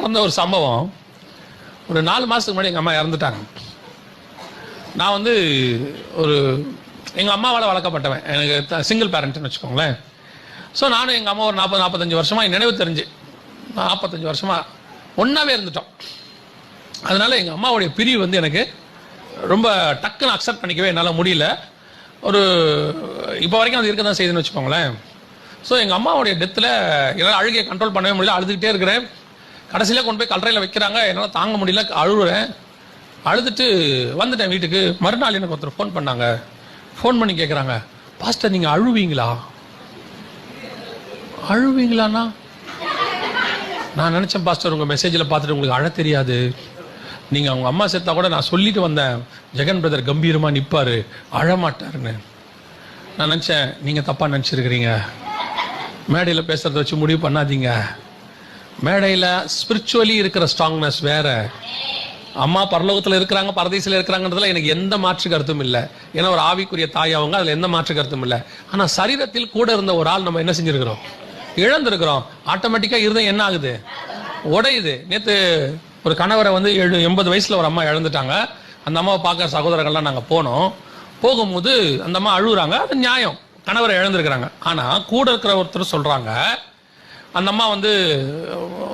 நடந்த ஒரு சம்பவம். ஒரு 4 மாதத்துக்கு முன்னாடி எங்கள் அம்மா இறந்துட்டாங்க. நான் வந்து எங்கள் அம்மாவால் வளர்க்கப்பட்டவன், எனக்கு சிங்கிள் பேரண்ட்னு வச்சுக்கோங்களேன். ஸோ நானும் எங்கள் அம்மா ஒரு 40-45 வருஷமாக நினைவு தெரிஞ்சு 45 வருஷமாக ஒன்றாவே இருந்துட்டோம். அதனால் எங்கள் அம்மாவுடைய பிரிவு வந்து எனக்கு ரொம்ப டக்குன்னு அக்செப்ட் பண்ணிக்கவே என்னால் முடியல. இப்போ வரைக்கும் அது இருக்க தான் செய்யுதுன்னு வச்சுக்கோங்களேன். ஸோ எங்கள் அம்மாவுடைய டெத்தில் என்னால் அழுகையை கண்ட்ரோல் பண்ணவே முடியல. அழுதுகிட்டே இருக்கிறேன். கடைசியில் கொண்டு போய் கல்லறையில் வைக்கிறாங்க. என்னால் தாங்க முடியல, அழுகுறேன். அழுதுட்டு வந்துட்டேன் வீட்டுக்கு. மறுநாள் எனக்கு ஒருத்தர் ஃபோன் பண்ணாங்க. ஃபோன் பண்ணி கேட்குறாங்க, பாஸ்டர் நீங்கள் அழுவீங்களா? அழுவீங்களாண்ணா? நான் நினச்சேன் பாஸ்டர் உங்கள் மெசேஜில் பார்த்துட்டு உங்களுக்கு அழ தெரியாது, நீங்கள் அவங்க அம்மா செத்தா கூட நான் சொல்லிட்டு வந்தேன் ஜெகன் பிரதர் கம்பீரமாக நிற்பார், அழமாட்டாருன்னு. நான் நினச்சேன் நீங்கள் தப்பாக நினச்சிருக்கிறீங்க. மேடையில் பேசுகிறத வச்சு முடிவு பண்ணாதீங்க. மேடையில் ஸ்பிரிச்சுவலி இருக்கிற ஸ்ட்ராங்னஸ் வேற. அம்மா பரலோகத்தில் இருக்கிறாங்க, பரதேசில் இருக்கிறாங்கன்றதுல எனக்கு எந்த மாற்று கருத்தும் இல்லை. ஏன்னா ஒரு ஆவிக்குரிய தாய் அவங்க, அதில் எந்த மாற்று கருத்தும் இல்லை. ஆனால் சரீரத்தில் கூட இருந்த ஒரு ஆள் நம்ம என்ன செஞ்சுருக்கிறோம்? இழந்திருக்கிறோம். ஆட்டோமேட்டிக்காக இருந்தது என்ன ஆகுது? உடையுது. நேற்று ஒரு கணவரை வந்து 80 வயசில் ஒரு அம்மா இழந்துட்டாங்க. அந்த அம்மாவை பார்க்குற சகோதரர்கள்லாம் நாங்கள் போனோம். போகும்போது அந்த அம்மா அழுகுறாங்க. அது நியாயம், கணவரை இழந்திருக்கிறாங்க. ஆனால் கூட இருக்கிற ஒருத்தர் சொல்கிறாங்க, அந்த அம்மா வந்து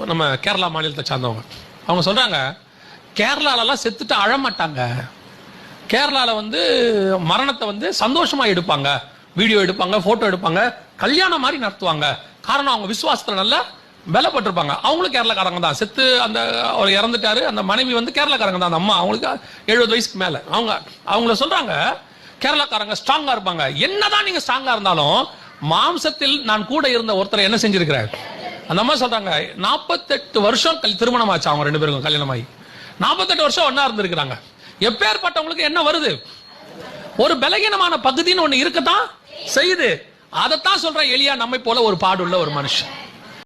நம்ம கேரளா மாநிலத்தை சார்ந்தவங்க. அவங்க சொல்கிறாங்க, கேரளாலலாம் செத்துட்டு அழமாட்டாங்க, கேரளாவில் வந்து மரணத்தை வந்து சந்தோஷமாக எடுப்பாங்க, வீடியோ எடுப்பாங்க, ஃபோட்டோ எடுப்பாங்க, கல்யாணம் மாதிரி நடத்துவாங்க. காரணம் அவங்க விசுவாசத்தில் நல்லா பலப்பட்டிருப்பாங்க. அவங்களும் கேரளாக்காரங்க தான். செத்து அந்த அவர் இறந்துட்டாரு. அந்த மனைவி வந்து கேரளாக்காரங்க தான். அந்த அம்மா அவங்களுக்கு 70 வயசுக்கு மேலே. அவங்கள சொல்கிறாங்க, கேரளாக்காரங்க ஸ்ட்ராங்காக இருப்பாங்க. என்னதான் நீங்கள் ஸ்ட்ராங்காக இருந்தாலும் மாம்சத்தில் நான் கூட இருந்த ஒருத்தரை என்ன செஞ்சிருக்கிறேன்? அந்த அம்மா சொல்கிறாங்க, 48 வருஷம் திருமணம் ஆச்சு அவங்க 2 பேருக்கும் கல்யாணமாகி. 48 வருஷம் ஒன்னா இருந்திருக்கிறாங்க. எப்பேற்பட்டவங்களுக்கு என்ன வருது? ஒரு பலகீனமான பகுதின்னு ஒண்ணு இருக்கத்தான் செய்யுது. அதைத்தான் சொல்றேன், எலியா நம்மை போல ஒரு பாடுள்ள ஒரு மனுஷன்.